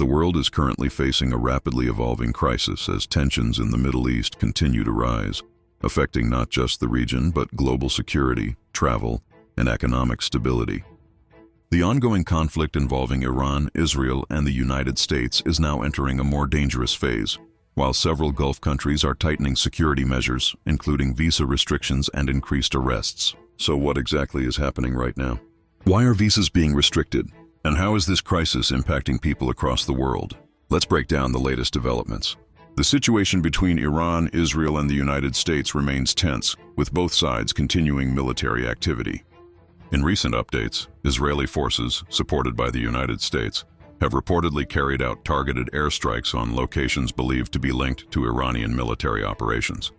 The world is currently facing a rapidly evolving crisis as tensions in the Middle East continue to rise, affecting not just the region but global security, travel, and economic stability. The ongoing conflict involving Iran, Israel, and the United States is now entering a more dangerous phase, while several Gulf countries are tightening security measures, including visa restrictions and increased arrests. So what exactly is happening right now? Why are visas being restricted? And how is this crisis impacting people across the world? Let's break down the latest developments. The situation between Iran, Israel, and the United States remains tense, with both sides continuing military activity. In recent updates, Israeli forces, supported by the United States, have reportedly carried out targeted airstrikes on locations believed to be linked to Iranian military operations.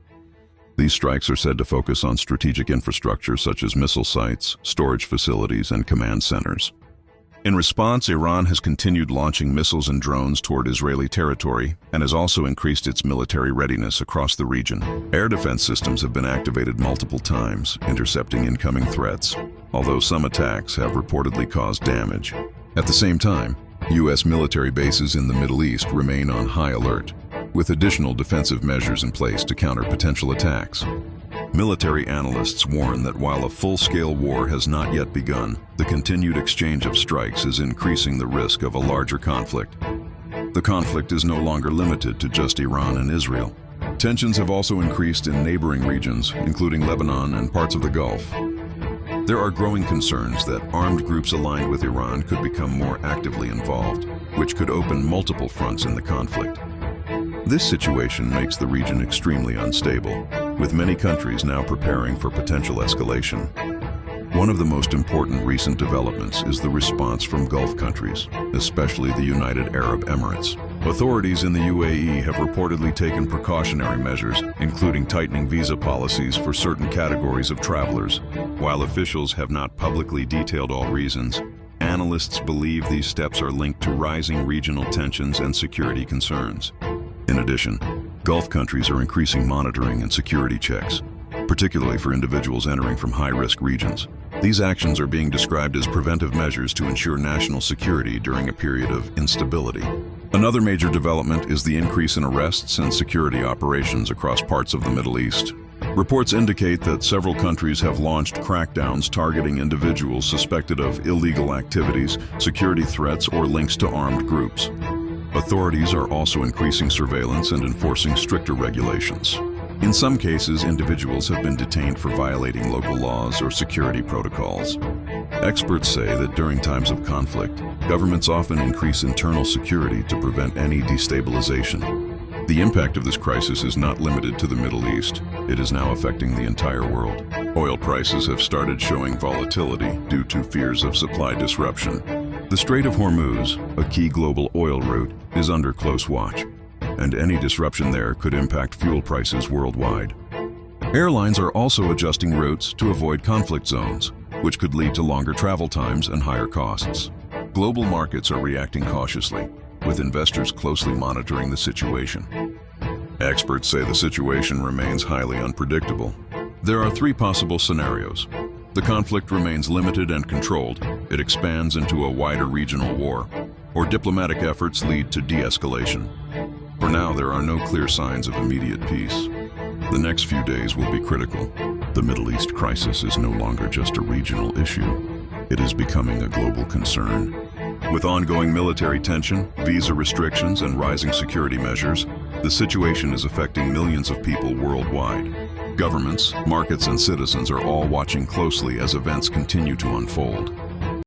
These strikes are said to focus on strategic infrastructure such as missile sites, storage facilities, and command centers. In response, Iran has continued launching missiles and drones toward Israeli territory and has also increased its military readiness across the region. Air defense systems have been activated multiple times, intercepting incoming threats, although some attacks have reportedly caused damage. At the same time, U.S. military bases in the Middle East remain on high alert, with additional defensive measures in place to counter potential attacks. Military analysts warn that while a full-scale war has not yet begun, the continued exchange of strikes is increasing the risk of a larger conflict. The conflict is no longer limited to just Iran and Israel. Tensions have also increased in neighboring regions, including Lebanon and parts of the Gulf. There are growing concerns that armed groups aligned with Iran could become more actively involved, which could open multiple fronts in the conflict. This situation makes the region extremely unstable, with many countries now preparing for potential escalation. One of the most important recent developments is the response from Gulf countries, especially the United Arab Emirates. Authorities in the UAE have reportedly taken precautionary measures, including tightening visa policies for certain categories of travelers. While officials have not publicly detailed all reasons, analysts believe these steps are linked to rising regional tensions and security concerns. In addition, Gulf countries are increasing monitoring and security checks, particularly for individuals entering from high-risk regions. These actions are being described as preventive measures to ensure national security during a period of instability. Another major development is the increase in arrests and security operations across parts of the Middle East. Reports indicate that several countries have launched crackdowns targeting individuals suspected of illegal activities, security threats, or links to armed groups. Authorities are also increasing surveillance and enforcing stricter regulations. In some cases, individuals have been detained for violating local laws or security protocols. Experts say that during times of conflict, governments often increase internal security to prevent any destabilization. The impact of this crisis is not limited to the Middle East. It is now affecting the entire world. Oil prices have started showing volatility due to fears of supply disruption. The Strait of Hormuz, a key global oil route, is under close watch, and any disruption there could impact fuel prices worldwide. Airlines are also adjusting routes to avoid conflict zones, which could lead to longer travel times and higher costs. Global markets are reacting cautiously, with investors closely monitoring the situation. Experts say the situation remains highly unpredictable. There are three possible scenarios. The conflict remains limited and controlled, it expands into a wider regional war, or diplomatic efforts lead to de-escalation. For now, there are no clear signs of immediate peace. The next few days will be critical. The Middle East crisis is no longer just a regional issue. It is becoming a global concern. With ongoing military tension, visa restrictions, and rising security measures, the situation is affecting millions of people worldwide. Governments, markets, and citizens are all watching closely as events continue to unfold.